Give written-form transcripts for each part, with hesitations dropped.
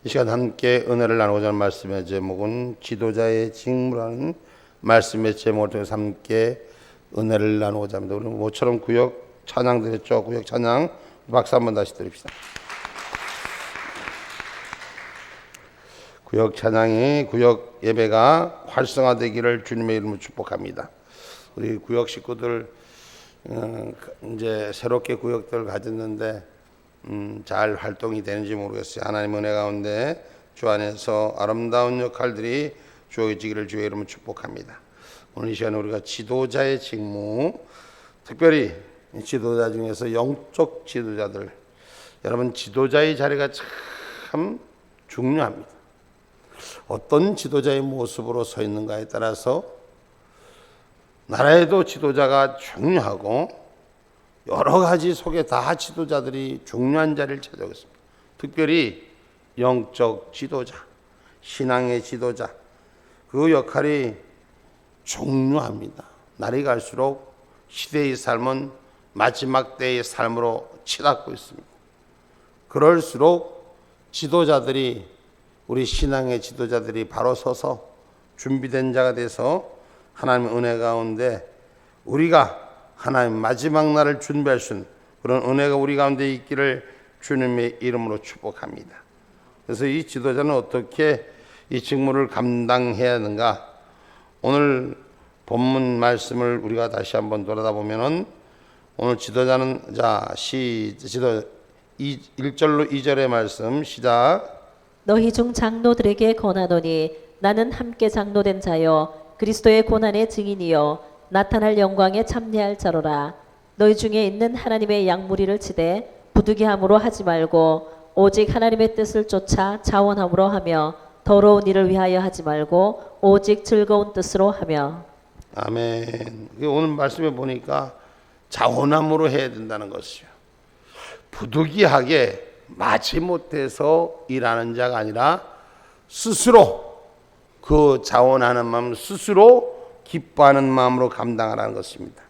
이 시간 함께 은혜를 나누고자 하는 말씀의 제목은 지도자의 직무라는 말씀의 제목을 통해서 함께 은혜를 나누고자 합니다. 우리 모처럼 구역 찬양 드렸죠. 구역 찬양 박수 한번 다시 드립시다. 구역 찬양이 구역 예배가 활성화되기를 주님의 이름으로 축복합니다. 우리 구역 식구들 이제 새롭게 구역들을 가졌는데 잘 활동이 되는지 모르겠어요. 하나님 은혜 가운데 주 안에서 아름다운 역할들이 주어지기를 주의 이름으로 축복합니다. 오늘 이 시간에 우리가 지도자의 직무, 특별히 지도자 중에서 영적 지도자들, 여러분 지도자의 자리가 참 중요합니다. 어떤 지도자의 모습으로 서 있는가에 따라서 나라에도 지도자가 중요하고 여러 가지 속에 다 지도자들이 중요한 자리를 차지하고 있습니다. 특별히 영적 지도자, 신앙의 지도자, 그 역할이 중요합니다. 날이 갈수록 시대의 삶은 마지막 때의 삶으로 치닫고 있습니다. 그럴수록 지도자들이, 우리 신앙의 지도자들이 바로 서서 준비된 자가 돼서 하나님의 은혜 가운데 우리가 하나님 마지막 날을 준비할 수 있는 그런 은혜가 우리 가운데 있기를 주님의 이름으로 축복합니다. 그래서 이 지도자는 어떻게 이 직무를 감당해야 하는가? 오늘 본문 말씀을 우리가 다시 한번 돌아다보면은 오늘 지도자는 1절로 2절의 말씀 시작. 너희 중 장로들에게 권하노니 나는 함께 장로된 자여 그리스도의 고난의 증인이요 나타날 영광에 참여할 자로라. 너희 중에 있는 하나님의 양무리를 치되 부득이함으로 하지 말고 오직 하나님의 뜻을 쫓아 자원함으로 하며 더러운 일을 위하여 하지 말고 오직 즐거운 뜻으로 하며. 아멘. 오늘 말씀에 보니까 자원함으로 해야 된다는 것이요. 부득이하게 마지못해서 일하는 자가 아니라 스스로 그 자원하는 마음, 스스로 기뻐하는 마음으로 감당하라는 것입니다.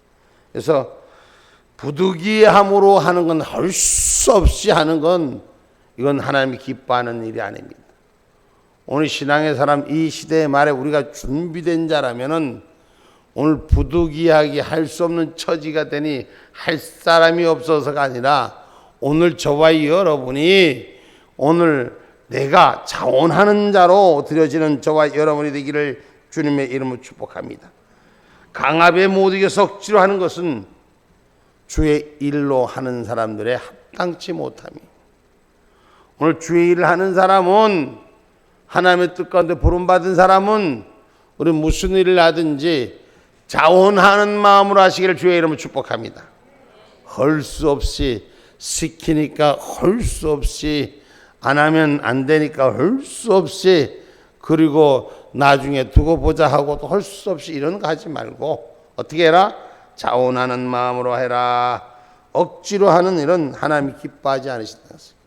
그래서 부득이함으로 하는 건, 할 수 없이 하는 건, 이건 하나님이 기뻐하는 일이 아닙니다. 오늘 신앙의 사람, 이 시대의 말에 우리가 준비된 자라면은 오늘 부득이하게 할 수 없는 처지가 되니 할 사람이 없어서가 아니라 오늘 저와 여러분이 오늘 내가 자원하는 자로 드려지는 저와 여러분이 되기를 주님의 이름으로 축복합니다. 강압에 못 이겨서 억지로 하는 것은 주의 일로 하는 사람들의 합당치 못함이. 오늘 주의 일을 하는 사람은, 하나님의 뜻 가운데 부름받은 사람은 우리 무슨 일을 하든지 자원하는 마음으로 하시기를 주의 이름으로 축복합니다. 할 수 없이, 시키니까 할 수 없이, 안 하면 안 되니까 할 수 없이, 그리고 나중에 두고 보자 하고 또 할 수 없이 이런 거 하지 말고 어떻게 해라? 자원하는 마음으로 해라. 억지로 하는 일은 하나님이 기뻐하지 않으신다는 것입니다.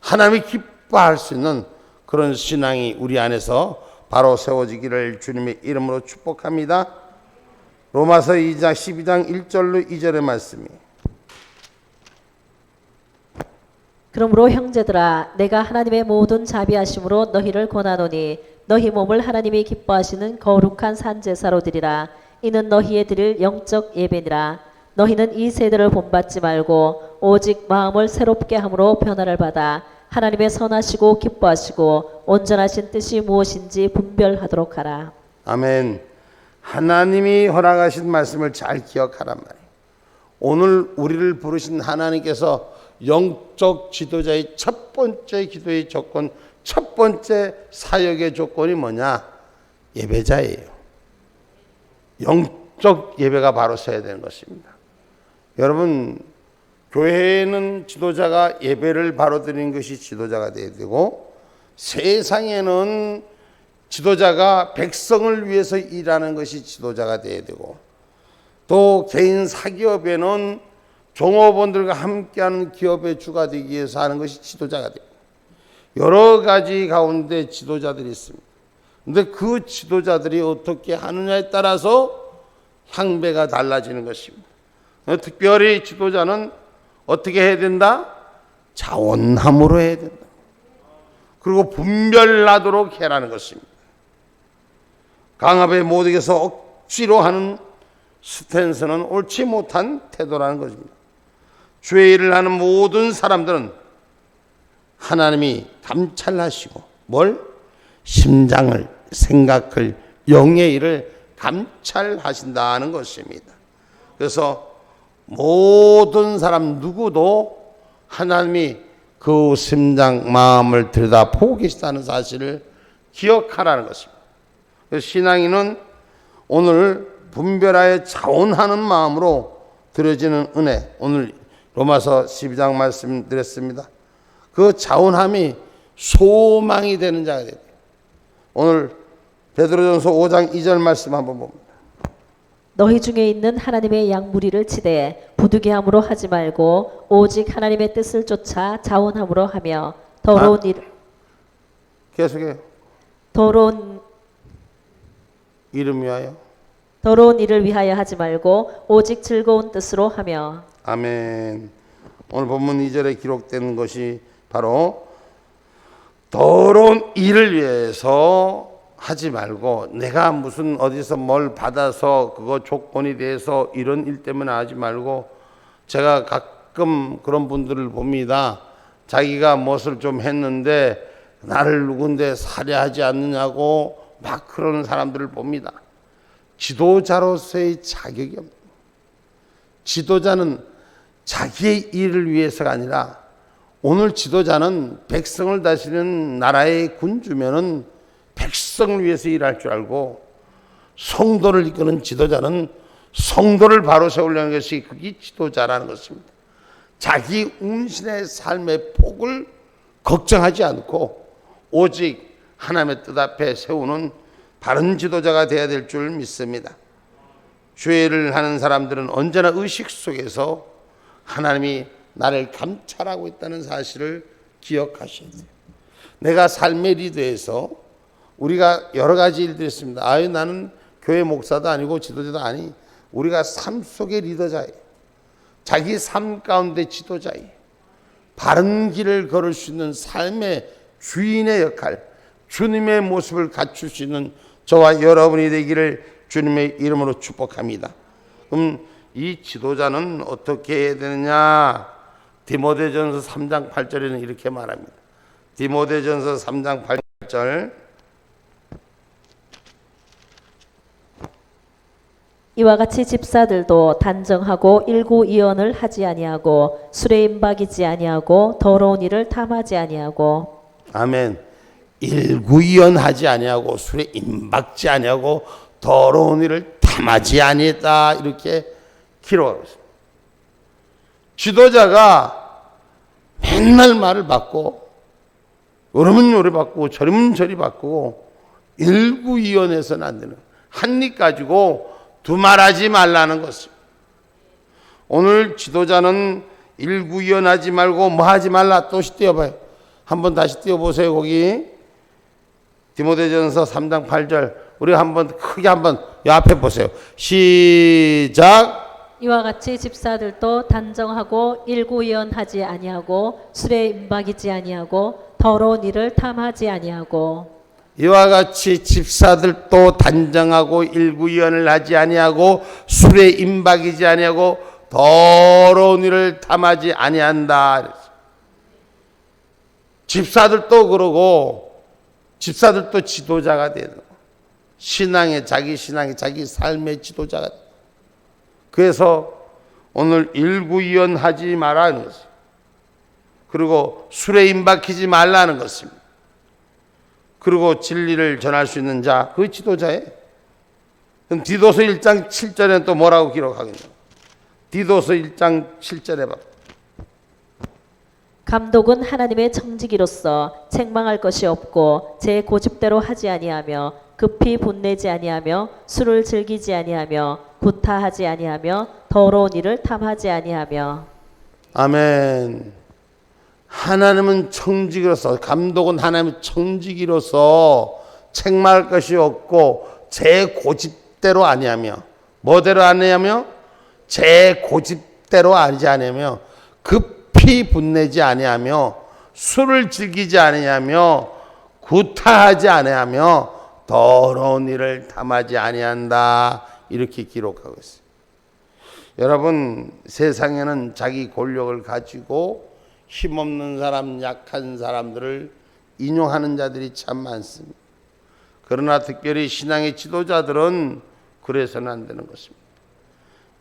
하나님이 기뻐할 수 있는 그런 신앙이 우리 안에서 바로 세워지기를 주님의 이름으로 축복합니다. 로마서 2장 12장 1절로 2절의 말씀이. 그러므로 형제들아 내가 하나님의 모든 자비하심으로 너희를 권하노니 너희 몸을 하나님이 기뻐하시는 거룩한 산제사로 드리라. 이는 너희의 드릴 영적 예배니라. 너희는 이 세대를 본받지 말고 오직 마음을 새롭게 함으로 변화를 받아 하나님의 선하시고 기뻐하시고 온전하신 뜻이 무엇인지 분별하도록 하라. 아멘. 하나님이 허락하신 말씀을 잘 기억하란 말이에요. 오늘 우리를 부르신 하나님께서 영적 지도자의 첫 번째 기도의 조건, 첫 번째 사역의 조건이 뭐냐? 예배자예요. 영적 예배가 바로 서야 되는 것입니다. 여러분, 교회에는 지도자가 예배를 바로 드리는 것이 지도자가 되어야 되고, 세상에는 지도자가 백성을 위해서 일하는 것이 지도자가 되어야 되고, 또 개인 사기업에는 종업원들과 함께하는 기업의 주가 되기 위해서 하는 것이 지도자가 됩니다. 여러 가지 가운데 지도자들이 있습니다. 그런데 그 지도자들이 어떻게 하느냐에 따라서 향배가 달라지는 것입니다. 특별히 지도자는 어떻게 해야 된다? 자원함으로 해야 된다. 그리고 분별나도록 해라는 것입니다. 강압의 모독에서 억지로 하는 스탠스는 옳지 못한 태도라는 것입니다. 죄의 일을 하는 모든 사람들은 하나님이 감찰하시고 뭘? 심장을, 생각을, 영의 일을 감찰하신다는 것입니다. 그래서 모든 사람 누구도 하나님이 그 심장, 마음을 들여다보고 계시다는 사실을 기억하라는 것입니다. 그래서 신앙인은 오늘 분별하여 자원하는 마음으로 드려지는 은혜, 오늘 로마서 12장 말씀드렸습니다. 그 자원함이 소망이 되는 자가 됩니다. 오늘 베드로전서 5장 2절 말씀 한번 봅니다. 너희 중에 있는 하나님의 양무리를 치되 부득이함으로 하지 말고 오직 하나님의 뜻을 쫓아 자원함으로 하며 계속해요. 더러운 일을 위하여 하지 말고 오직 즐거운 뜻으로 하며. 아멘. 오늘 본문 2절에 기록된 것이 바로 더러운 일을 위해서 하지 말고 내가 무슨 어디서 뭘 받아서 그거 조건이 돼서 이런 일 때문에 하지 말고, 제가 가끔 그런 분들을 봅니다. 자기가 무엇을 좀 했는데 나를 누군데 살해하지 않느냐고 막 그러는 사람들을 봅니다. 지도자로서의 자격이 없는, 지도자는 자기의 일을 위해서가 아니라, 오늘 지도자는 백성을 다스리는 나라의 군주면은 백성을 위해서 일할 줄 알고, 성도를 이끄는 지도자는 성도를 바로 세우려는 것이 그게 지도자라는 것입니다. 자기 운신의 삶의 폭을 걱정하지 않고 오직 하나님의 뜻 앞에 세우는 바른 지도자가 되어야 될 줄 믿습니다. 죄를 하는 사람들은 언제나 의식 속에서 하나님이 나를 감찰하고 있다는 사실을 기억하셔야 돼요. 내가 삶의 리더에서 우리가 여러 가지 일들이 있습니다. 나는 교회 목사도 아니고 지도자도 아니, 우리가 삶 속의 리더자예요. 자기 삶 가운데 지도자예요. 바른 길을 걸을 수 있는 삶의 주인의 역할, 주님의 모습을 갖출 수 있는 저와 여러분이 되기를 주님의 이름으로 축복합니다. 그럼 이 지도자는 어떻게 해야 되느냐? 디모데전서 3장 8절에는 이렇게 말합니다. 디모데전서 3장 8절, 이와 같이 집사들도 단정하고 일구이언을 하지 아니하고 술에 임박이지 아니하고 더러운 일을 탐하지 아니하고. 아멘. 일구이언하지 아니하고 술에 임박지 아니하고 더러운 일을 탐하지 아니했다, 이렇게 기록하고 있습니다. 지도자가 맨날 말을 받고, 요러면 요래 받고 저러면 저리 받고, 일구이언해서는 안 되는, 한 입 가지고 두 말하지 말라는 것입니다. 오늘 지도자는 일구이언하지 말고 뭐 하지 말라. 또 띄워봐요. 한번 다시 띄워보세요. 거기 디모데전서 3장 8절 우리 한번 크게 한번 앞에 보세요. 시작. 이와 같이 집사들도 단정하고 일구이언하지 아니하고 술에 임박이지 아니하고 더러운 일을 탐하지 아니하고. 이와 같이 집사들도 단정하고 일구이언을 하지 아니하고 술에 임박이지 아니하고 더러운 일을 탐하지 아니한다. 집사들도 그러고, 집사들도 지도자가 되는, 신앙의 자기 삶의 지도자가 되는. 그래서 오늘 일구이언하지 말라는 것입니다. 그리고 술에 임박히지 말라는 것입니다. 그리고 진리를 전할 수 있는 자, 그 지도자예요. 그럼 디도서 1장 7절에 또 뭐라고 기록하겠냐? 디도서 1장 7절에 봐. 감독은 하나님의 청지기로서 책망할 것이 없고 제 고집대로 하지 아니하며 급히 분내지 아니하며 술을 즐기지 아니하며 구타하지 아니하며 더러운 일을 탐하지 아니하며. 아멘. 하나님은 청지기로서, 감독은 하나님의 청지기로서 책망할 것이 없고 제 고집대로 아니하며, 뭐대로 아니하며? 제 고집대로 하지 아니하며, 급히 분내지 아니하며 술을 즐기지 아니하며 구타하지 아니하며 더러운 일을 탐하지 아니한다. 이렇게 기록하고 있어요. 여러분, 세상에는 자기 권력을 가지고 힘없는 사람, 약한 사람들을 인용하는 자들이 참 많습니다. 그러나 특별히 신앙의 지도자들은 그래서는 안 되는 것입니다.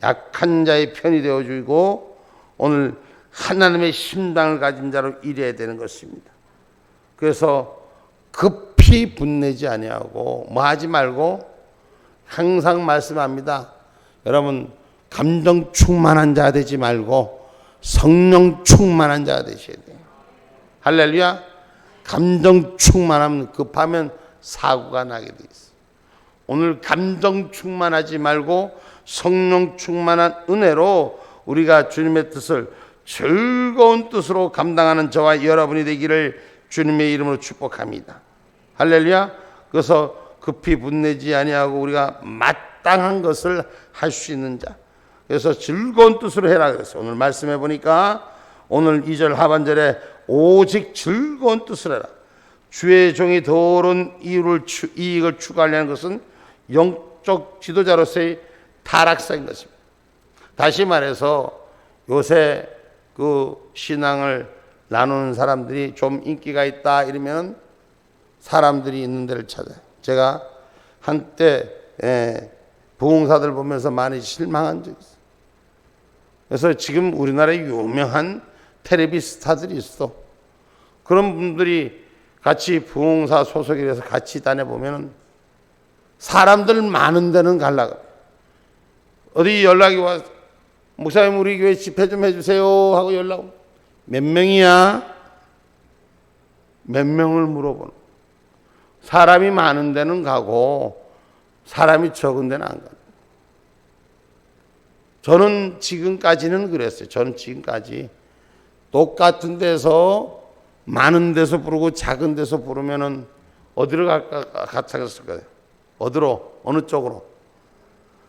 약한 자의 편이 되어주고 오늘 하나님의 심장을 가진 자로 일해야 되는 것입니다. 그래서 급히 분내지 아니하고 뭐 하지 말고 항상 말씀합니다. 여러분, 감정 충만한 자 되지 말고 성령 충만한 자가 되셔야 돼요. 할렐루야. 감정 충만하면 급하면 사고가 나게 돼 있어요. 오늘 감정 충만하지 말고 성령 충만한 은혜로 우리가 주님의 뜻을 즐거운 뜻으로 감당하는 저와 여러분이 되기를 주님의 이름으로 축복합니다. 할렐루야. 그래서 급히 분내지 아니하고 우리가 마땅한 것을 할 수 있는 자. 그래서 즐거운 뜻으로 해라 그랬어요. 오늘 말씀해 보니까 오늘 2절 하반절에 오직 즐거운 뜻을 해라. 주의 종이 더러운 이익을 추구하려는 것은 영적 지도자로서의 타락사인 것입니다. 다시 말해서 요새 그 신앙을 나누는 사람들이 좀 인기가 있다 이러면 사람들이 있는 데를 찾아요. 제가 한때 부흥사들 보면서 많이 실망한 적이 있어요. 그래서 지금 우리나라에 유명한 텔레비 스타들이 있어. 그런 분들이 같이 부흥사 소속이 돼서 같이 다녀보면 사람들 많은 데는 가려고 어디 연락이 와서 목사님 우리 교회 집회 좀 해주세요 하고 연락 오면 몇 명이야? 몇 명을 물어보는. 사람이 많은 데는 가고 사람이 적은 데는 안 가요. 저는 지금까지는 그랬어요. 저는 지금까지 똑같은 데서 많은 데서 부르고 작은 데서 부르면은 어디로 갔을 거예요? 어디로? 어느 쪽으로?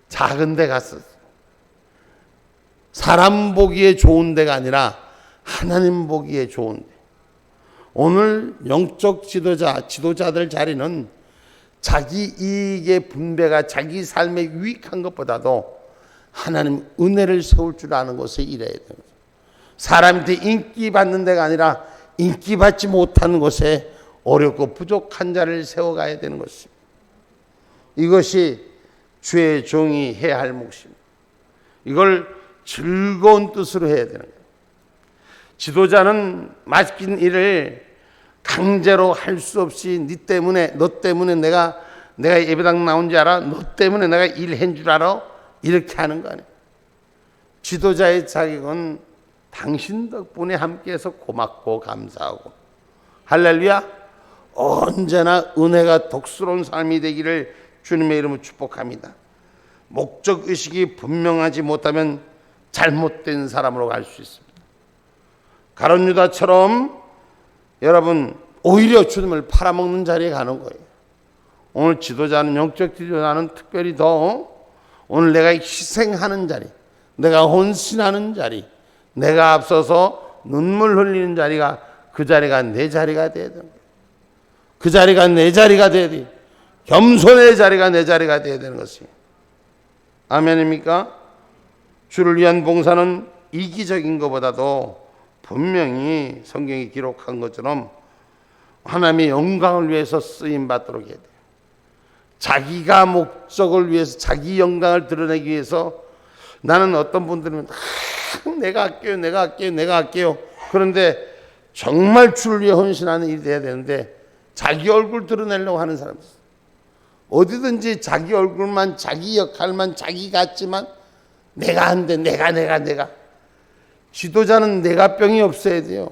작은 데 갔었어요. 사람 보기에 좋은 데가 아니라 하나님 보기에 좋은 데. 오늘 영적 지도자들 자리는 자기 이익의 분배가 자기 삶에 유익한 것보다도 하나님 은혜를 세울 줄 아는 곳에 일해야 됩니다. 사람한테 인기 받는 데가 아니라 인기 받지 못하는 곳에 어렵고 부족한 자를 세워가야 되는 것입니다. 이것이 주의 종이 해야 할 몫입니다. 이걸 즐거운 뜻으로 해야 되는 거예요. 지도자는 맡긴 일을 강제로 할 수 없이 너 때문에 내가 예배당 나온 줄 알아? 너 때문에 내가 일한 줄 알아? 이렇게 하는 거 아니에요. 지도자의 자격은 당신 덕분에 함께해서 고맙고 감사하고 할렐루야. 언제나 은혜가 독스러운 삶이 되기를 주님의 이름으로 축복합니다. 목적의식이 분명하지 못하면 잘못된 사람으로 갈 수 있습니다. 가룟 유다처럼 여러분 오히려 주님을 팔아먹는 자리에 가는 거예요. 오늘 지도자는 영적 지도자는 특별히 더 오늘 내가 희생하는 자리, 내가 헌신하는 자리, 내가 앞서서 눈물 흘리는 자리가 그 자리가 내 자리가 돼야 됩니다. 그 자리가 내 자리가 돼야 돼. 겸손의 자리가 내 자리가 돼야 되는 것이에요. 아멘입니까? 주를 위한 봉사는 이기적인 것보다도 분명히 성경이 기록한 것처럼 하나님의 영광을 위해서 쓰임 받도록 해야 돼요. 자기가 목적을 위해서 자기 영광을 드러내기 위해서 나는 어떤 분들은 내가 할게요. 그런데 정말 주를 위해 헌신하는 일이 돼야 되는데 자기 얼굴 드러내려고 하는 사람이 있어요. 어디든지 자기 얼굴만 자기 역할만 자기 같지만 내가 한대 내가 지도자는 내가병이 없어야 돼요.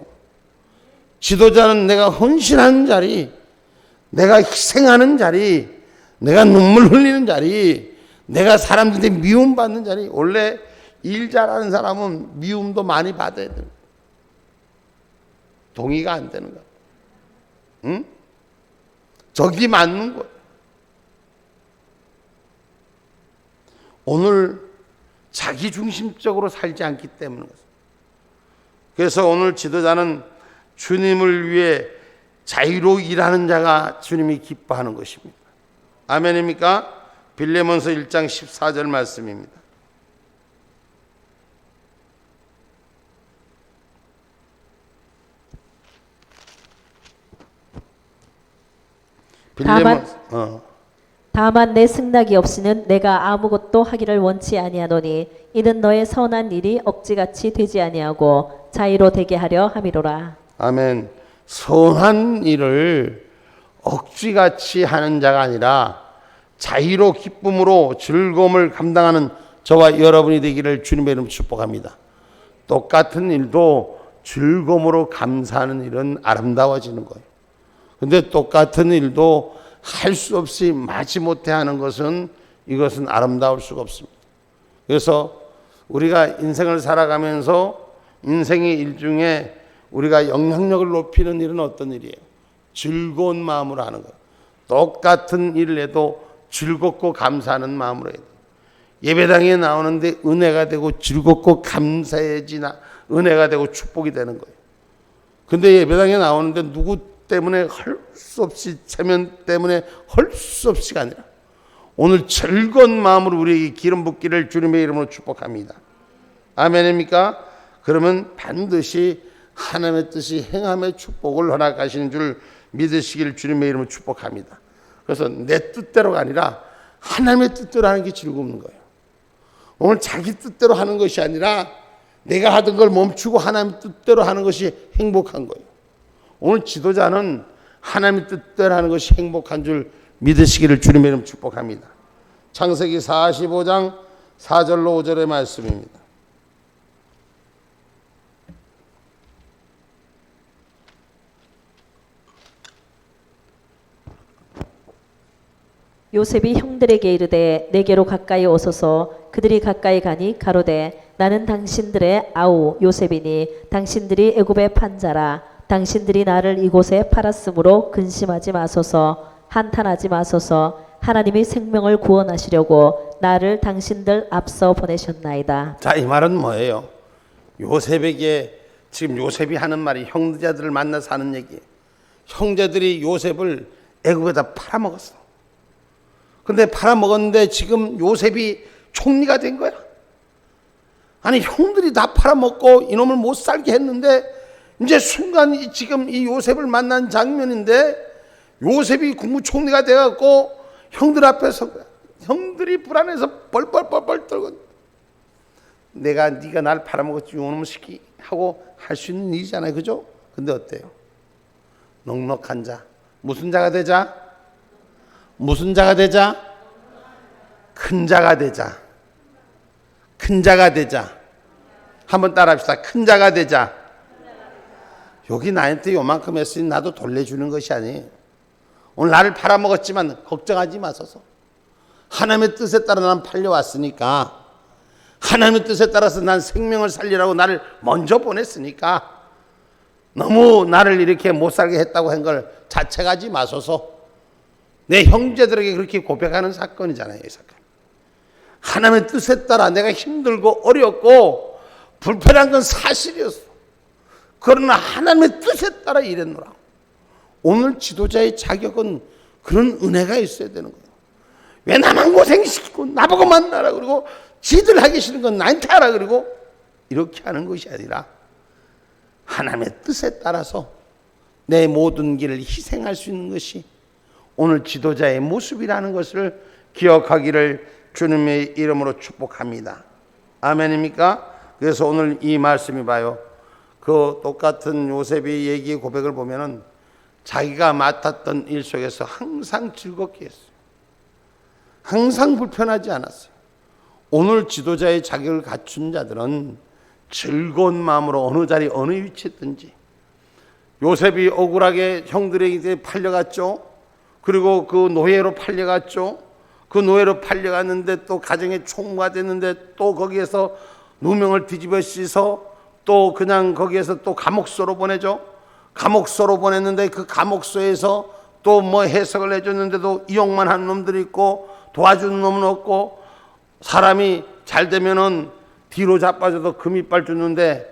지도자는 내가 헌신하는 자리, 내가 희생하는 자리, 내가 눈물 흘리는 자리, 내가 사람들한테 미움받는 자리. 원래 일 잘하는 사람은 미움도 많이 받아야 돼요. 동의가 안 되는 거야. 응? 적이 맞는 거야. 오늘 자기 중심적으로 살지 않기 때문에. 그래서 오늘 지도자는 주님을 위해 자유로 일하는 자가 주님이 기뻐하는 것입니다. 아멘입니까? 빌레몬서 1장 14절 말씀입니다. 다만 내 승낙이 없이는 내가 아무것도 하기를 원치 아니하노니 이는 너의 선한 일이 억지같이 되지 아니하고 자유로 되게 하려 함이로라. 아멘. 선한 일을 억지같이 하는 자가 아니라 자유로 기쁨으로 즐거움을 감당하는 저와 여러분이 되기를 주님의 이름으로 축복합니다. 똑같은 일도 즐거움으로 감사하는 일은 아름다워지는 거예요. 근데 똑같은 일도 할 수 없이 마지못해 하는 것은 이것은 아름다울 수가 없습니다. 그래서 우리가 인생을 살아가면서 인생의 일 중에 우리가 영향력을 높이는 일은 어떤 일이에요? 즐거운 마음으로 하는 거예요. 똑같은 일을 해도 즐겁고 감사하는 마음으로 해야 돼요. 예배당에 나오는데 은혜가 되고 즐겁고 감사해지나 은혜가 되고 축복이 되는 거예요. 근데 예배당에 나오는데 누구 때문에 할 수 없이 체면 때문에 할 수 없이가 아니라 오늘 즐거운 마음으로 우리에게 기름 붓기를 주님의 이름으로 축복합니다. 아멘입니까? 그러면 반드시 하나님의 뜻이 행함의 축복을 허락하시는 줄 믿으시기를 주님의 이름으로 축복합니다. 그래서 내 뜻대로가 아니라 하나님의 뜻대로 하는 게 즐거운 거예요. 오늘 자기 뜻대로 하는 것이 아니라 내가 하던 걸 멈추고 하나님의 뜻대로 하는 것이 행복한 거예요. 오늘 지도자는 하나님의 뜻대로 하는 것이 행복한 줄 믿으시기를 주님의 이름으로 축복합니다. 창세기 45장 4절로 5절의 말씀입니다. 요셉이 형들에게 이르되 내게로 가까이 오소서. 그들이 가까이 가니 가로되 나는 당신들의 아우 요셉이니 당신들이 애굽의 판자라. 당신들이 나를 이곳에 팔았으므로 근심하지 마소서. 한탄하지 마소서. 하나님이 생명을 구원하시려고 나를 당신들 앞서 보내셨나이다. 자, 이 말은 뭐예요? 요셉에게 지금 요셉이 하는 말이 형제들을 만나서 하는 얘기예요. 형제들이 요셉을 애굽에다 팔아먹었어. 근데 팔아먹었는데 지금 요셉이 총리가 된 거야. 아니, 형들이 다 팔아먹고 이놈을 못 살게 했는데 이제 순간 지금 이 요셉을 만난 장면인데 요셉이 국무총리가 돼갖고 형들 앞에 서 형들이 불안해서 뻘뻘뻘뻘 떨고 네가 날 팔아먹었지 요놈 시키 하고 할 수 있는 일이잖아요. 그죠? 근데 어때요? 넉넉한 자. 무슨 자가 되자? 무슨 자가 되자? 큰 자가 되자. 큰 자가 되자. 한번 따라합시다. 큰 자가 되자. 여기 나한테 요만큼 했으니 나도 돌려주는 것이 아니에요. 오늘 나를 팔아먹었지만 걱정하지 마소서. 하나님의 뜻에 따라 난 팔려왔으니까, 하나님의 뜻에 따라서 난 생명을 살리라고 나를 먼저 보냈으니까 너무 나를 이렇게 못 살게 했다고 한 걸 자책하지 마소서. 내 형제들에게 그렇게 고백하는 사건이잖아요. 이 사건. 하나님의 뜻에 따라 내가 힘들고 어렵고 불편한 건 사실이었어. 그러나 하나님의 뜻에 따라 일했노라. 오늘 지도자의 자격은 그런 은혜가 있어야 되는 거예요. 왜 나만 고생시키고 나보고 만나라 그러고 지들 하기 싫은 건 나한테 하라 그러고 이렇게 하는 것이 아니라 하나님의 뜻에 따라서 내 모든 길을 희생할 수 있는 것이 오늘 지도자의 모습이라는 것을 기억하기를 주님의 이름으로 축복합니다. 아멘입니까? 그래서 오늘 이 말씀이 봐요. 그 똑같은 요셉의 얘기 고백을 보면은 자기가 맡았던 일 속에서 항상 즐겁게 했어요. 항상 불편하지 않았어요. 오늘 지도자의 자격을 갖춘 자들은 즐거운 마음으로 어느 자리 어느 위치에 있든지, 요셉이 억울하게 형들에게 팔려갔죠. 그리고 그 노예로 팔려갔죠. 그 노예로 팔려갔는데 또 가정의 총무가 됐는데 또 거기에서 누명을 뒤집어 씌서 또 그냥 거기에서 또 감옥소로 보내죠. 감옥소로 보냈는데 그 감옥소에서 또 뭐 해석을 해줬는데도 이용만 한 놈들이 있고 도와주는 놈은 없고, 사람이 잘 되면은 뒤로 자빠져도 금이빨 주는데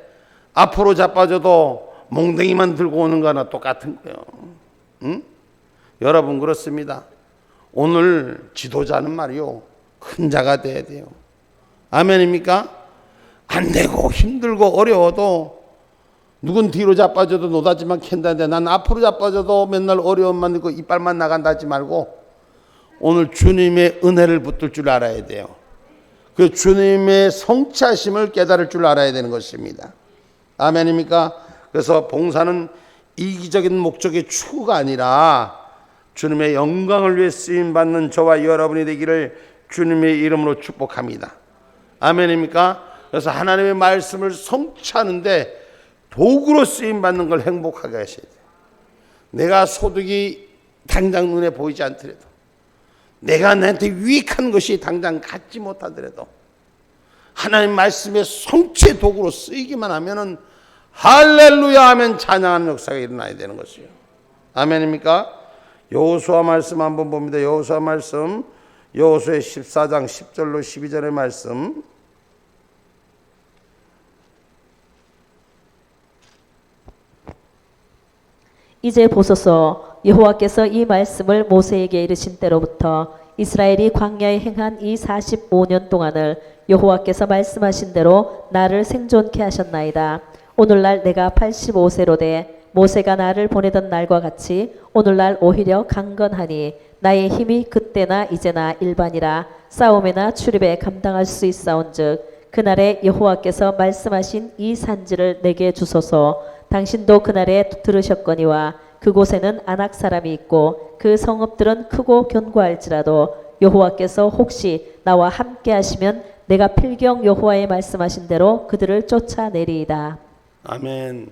앞으로 자빠져도 몽둥이만 들고 오는 거나 똑같은 거예요. 응? 여러분 그렇습니다. 오늘 지도자는 말이요, 큰 자가 돼야 돼요. 아멘입니까? 안 되고 힘들고 어려워도 누군 뒤로 자빠져도 노다지만 캔다는데 난 앞으로 자빠져도 맨날 어려움만 있고 이빨만 나간다 하지 말고 오늘 주님의 은혜를 붙들 줄 알아야 돼요. 그 주님의 성취하심을 깨달을 줄 알아야 되는 것입니다. 아멘입니까? 그래서 봉사는 이기적인 목적의 추구가 아니라 주님의 영광을 위해 쓰임받는 저와 여러분이 되기를 주님의 이름으로 축복합니다. 아멘입니까? 그래서 하나님의 말씀을 성취하는데 도구로 쓰임받는 걸 행복하게 하셔야 돼요. 내가 소득이 당장 눈에 보이지 않더라도, 내가 나한테 유익한 것이 당장 갖지 못하더라도 하나님 말씀의 성취의 도구로 쓰이기만 하면은 할렐루야 하면 찬양하는 역사가 일어나야 되는 것이에요. 아멘입니까? 여호수아 말씀 한번 봅니다. 여호수아 말씀, 여호수아 14장 10절로 12절의 말씀. 이제 보소서, 여호와께서 이 말씀을 모세에게 이르신 때로부터 이스라엘이 광야에 행한 이 45년 동안을 여호와께서 말씀하신 대로 나를 생존케 하셨나이다. 오늘날 내가 85세로 돼 모세가 나를 보내던 날과 같이 오늘날 오히려 강건하니 나의 힘이 그때나 이제나 일반이라 싸움에나 출입에 감당할 수 있사온즉 그날에 여호와께서 말씀하신 이 산지를 내게 주소서. 당신도 그날에 들으셨거니와 그곳에는 아낙 사람이 있고 그 성읍들은 크고 견고할지라도 여호와께서 혹시 나와 함께 하시면 내가 필경 여호와의 말씀하신 대로 그들을 쫓아내리이다. 아멘.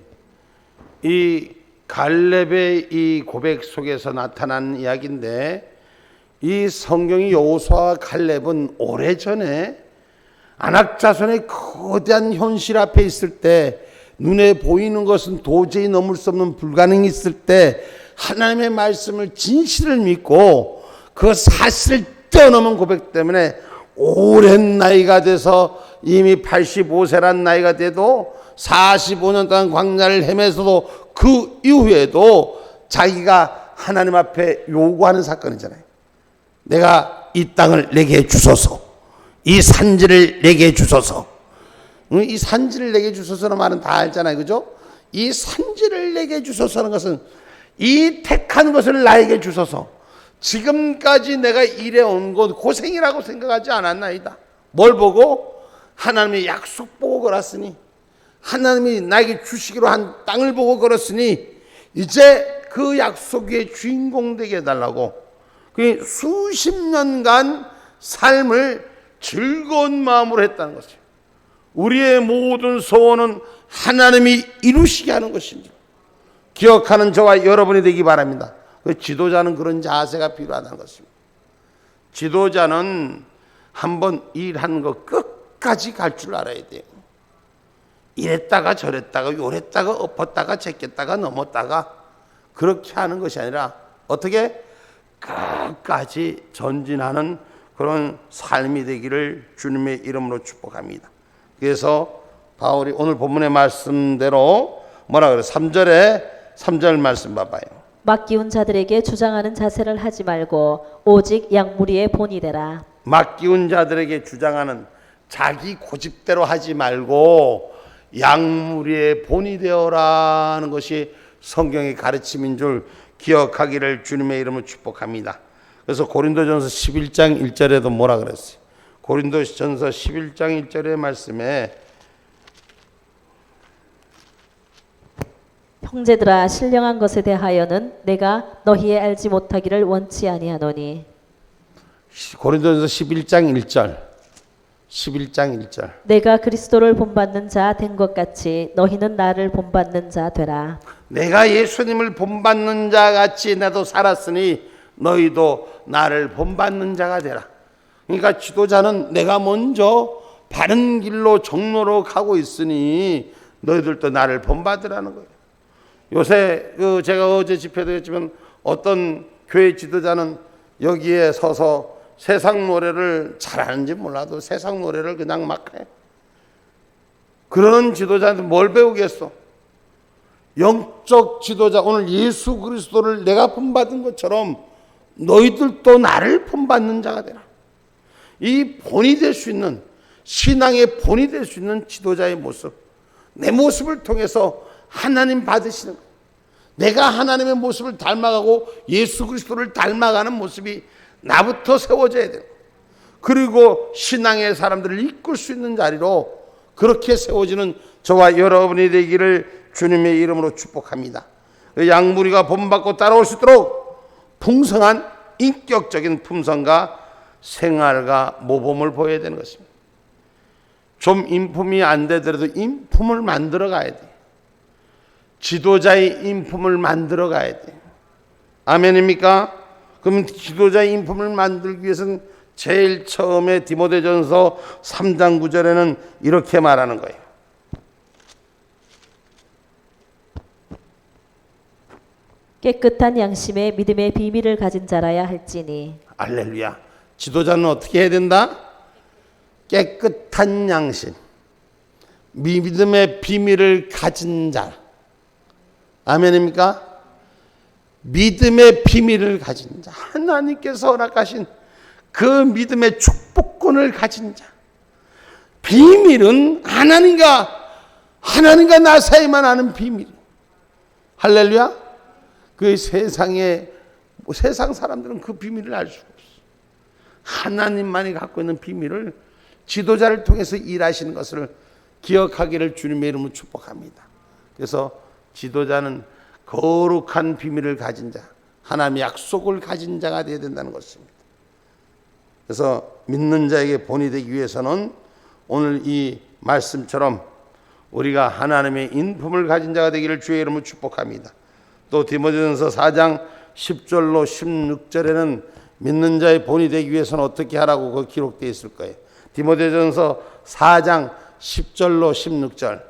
이 갈렙의 이 고백 속에서 나타난 이야기인데, 이 성경이 여호수아와 갈렙은 오래전에 아낙 자손의 거대한 현실 앞에 있을 때, 눈에 보이는 것은 도저히 넘을 수 없는 불가능이 있을 때 하나님의 말씀을 진실을 믿고 그 사실을 뛰어넘은 고백 때문에 오랜 나이가 돼서 이미 85세란 나이가 돼도 45년 동안 광야를 헤매서도 그 이후에도 자기가 하나님 앞에 요구하는 사건이잖아요. 내가 이 땅을 내게 주소서, 이 산지를 내게 주소서. 이 산지를 내게 주소서는 말은 다 알잖아요, 그죠? 이 산지를 내게 주소서는 것은 이 택한 것을 나에게 주소서. 지금까지 내가 일해온 것 고생이라고 생각하지 않았나이다. 뭘 보고? 하나님의 약속 보고 걸었으니, 하나님이 나에게 주시기로 한 땅을 보고 걸었으니 이제 그 약속 위에 주인공 되게 해달라고. 그 수십 년간 삶을 즐거운 마음으로 했다는 것이에요. 우리의 모든 소원은 하나님이 이루시게 하는 것입니다. 기억하는 저와 여러분이 되기 바랍니다. 그 지도자는 그런 자세가 필요하다는 것입니다. 지도자는 한번 일하는 거 끝까지 갈 줄 알아야 돼요. 이랬다가 저랬다가 요랬다가 엎었다가 제꼈다가 넘었다가 그렇게 하는 것이 아니라 어떻게 끝까지 전진하는 그런 삶이 되기를 주님의 이름으로 축복합니다. 그래서 바울이 오늘 본문의 말씀대로 뭐라 그래요? 3절 말씀 봐봐요. 막 기운 자들에게 주장하는 자세를 하지 말고 오직 양무리의 본이 되라. 막 기운 자들에게 주장하는 자기 고집대로 하지 말고 양무리의 본이 되어라는 것이 성경의 가르침인 줄 기억하기를 주님의 이름으로 축복합니다. 그래서 고린도전서 11장 1절에도 뭐라 그랬어요? 고린도전서 11장 1절의 말씀에 형제들아, 신령한 것에 대하여는 내가 너희의 알지 못하기를 원치 아니하노니. 고린도전서 11장 1절 11장 1절 내가 그리스도를 본받는 자 된 것 같이 너희는 나를 본받는 자 되라. 내가 예수님을 본받는 자 같이 나도 살았으니 너희도 나를 본받는 자가 되라. 그러니까 지도자는 내가 먼저 바른 길로 정로로 가고 있으니 너희들도 나를 본받으라는 거예요. 요새 제가 어제 집회도 했지만 어떤 교회 지도자는 여기에 서서 세상 노래를 잘하는지 몰라도 세상 노래를 그냥 막 해. 그런 지도자한테 뭘 배우겠어? 영적 지도자, 오늘 예수 그리스도를 내가 본받은 것처럼 너희들도 나를 본받는 자가 되라. 이 본이 될 수 있는, 신앙의 본이 될 수 있는 지도자의 모습, 내 모습을 통해서 하나님 받으시는 것, 내가 하나님의 모습을 닮아가고 예수 그리스도를 닮아가는 모습이 나부터 세워져야 돼요. 그리고 신앙의 사람들을 이끌 수 있는 자리로 그렇게 세워지는 저와 여러분이 되기를 주님의 이름으로 축복합니다. 양무리가 본받고 따라올 수 있도록 풍성한 인격적인 품성과 생활과 모범을 보여야 되는 것입니다. 좀 인품이 안 되더라도 인품을 만들어 가야 돼. 지도자의 인품을 만들어 가야 돼. 아멘입니까? 그럼 지도자의 인품을 만들기 위해서는 제일 처음에 디모데전서 3장 9절에는 이렇게 말하는 거예요. 깨끗한 양심에 믿음의 비밀을 가진 자라야 할지니. 할렐루야. 지도자는 어떻게 해야 된다? 깨끗한 양심, 믿음의 비밀을 가진 자. 아멘입니까? 믿음의 비밀을 가진 자, 하나님께서 허락하신 그 믿음의 축복권을 가진 자. 비밀은 하나님과 나 사이만 아는 비밀. 할렐루야. 그 세상 사람들은 그 비밀을 알 수가 없어. 하나님만이 갖고 있는 비밀을 지도자를 통해서 일하시는 것을 기억하기를 주님의 이름으로 축복합니다. 그래서 지도자는 거룩한 비밀을 가진 자, 하나님의 약속을 가진 자가 되어야 된다는 것입니다. 그래서 믿는 자에게 본이 되기 위해서는 오늘 이 말씀처럼 우리가 하나님의 인품을 가진 자가 되기를 주의 이름으로 축복합니다. 또 디모데전서 4장 10절로 16절에는 믿는 자의 본이 되기 위해서는 어떻게 하라고 그 기록되어 있을 거예요. 디모데전서 4장 10절로 16절.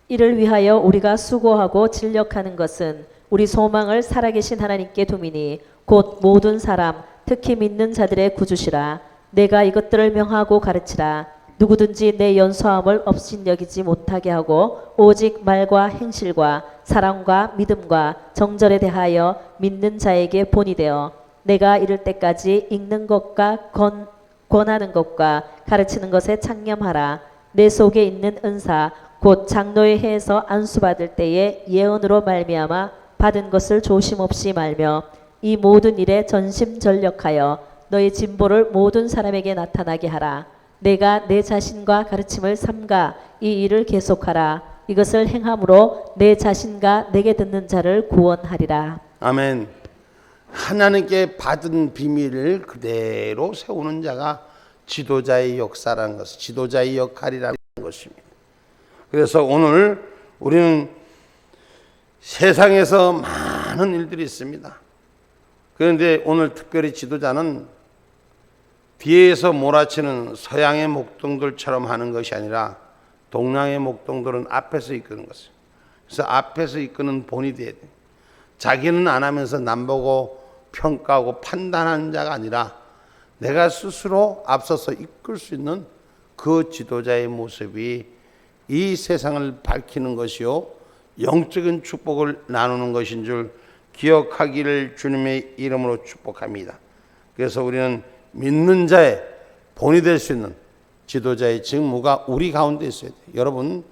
이를 위하여 우리가 수고하고 진력하는 것은 우리 소망을 살아계신 하나님께 두미니 곧 모든 사람 특히 믿는 자들의 구주시라. 내가 이것들을 명하고 가르치라. 누구든지 내 연소함을 업신여기지 못하게 하고 오직 말과 행실과 사랑과 믿음과 정절에 대하여 믿는 자에게 본이 되어 내가 이를 때까지 읽는 것과 권하는 것과 가르치는 것에 창념하라. 내 속에 있는 은사 곧 장로의 해에서 안수받을 때에 예언으로 말미암아 받은 것을 조심없이 말며 이 모든 일에 전심전력하여 너의 진보를 모든 사람에게 나타나게 하라. 내가 내 자신과 가르침을 삼가 이 일을 계속하라. 이것을 행함으로 내 자신과 내게 듣는 자를 구원하리라. 아멘. 하나님께 받은 비밀을 그대로 세우는 자가 지도자의 역사라는 것은 지도자의 역할이라는 것입니다. 그래서 오늘 우리는 세상에서 많은 일들이 있습니다. 그런데 오늘 특별히 지도자는 뒤에서 몰아치는 서양의 목동들처럼 하는 것이 아니라 동양의 목동들은 앞에서 이끄는 것이에요. 그래서 앞에서 이끄는 본이 돼야 돼요. 자기는 안 하면서 남보고 평가하고 판단하는 자가 아니라 내가 스스로 앞서서 이끌 수 있는 그 지도자의 모습이 이 세상을 밝히는 것이요 영적인 축복을 나누는 것인 줄 기억하기를 주님의 이름으로 축복합니다. 그래서 우리는 믿는 자의 본이 될 수 있는 지도자의 직무가 우리 가운데 있어야 돼요. 여러분,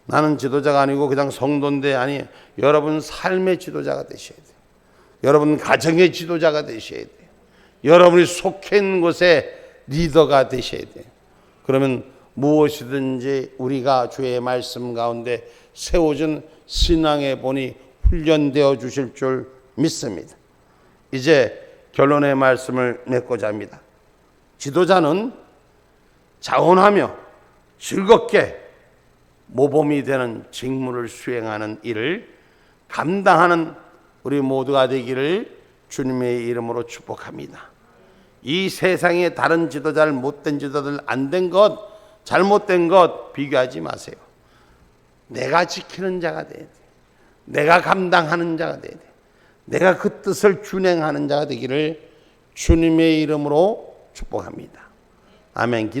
나는 지도자가 아니고 그냥 성도인데 아니, 여러분 삶의 지도자가 되셔야 돼요. 여러분 가정의 지도자가 되셔야 돼요. 여러분이 속해 있는 곳에 리더가 되셔야 돼요. 그러면 무엇이든지 우리가 주의 말씀 가운데 세워진 신앙의 본이 훈련되어 주실 줄 믿습니다. 이제 결론의 말씀을 맺고자 합니다. 지도자는 자원하며 즐겁게 모범이 되는 직무를 수행하는 일을 감당하는 우리 모두가 되기를 주님의 이름으로 축복합니다. 이 세상의 다른 지도자를 못된 지도자들 안된 것, 잘못된 것 비교하지 마세요. 내가 지키는 자가 돼야 돼. 내가 감당하는 자가 돼야 돼. 내가 그 뜻을 준행하는 자가 되기를 주님의 이름으로 축복합니다. 아멘.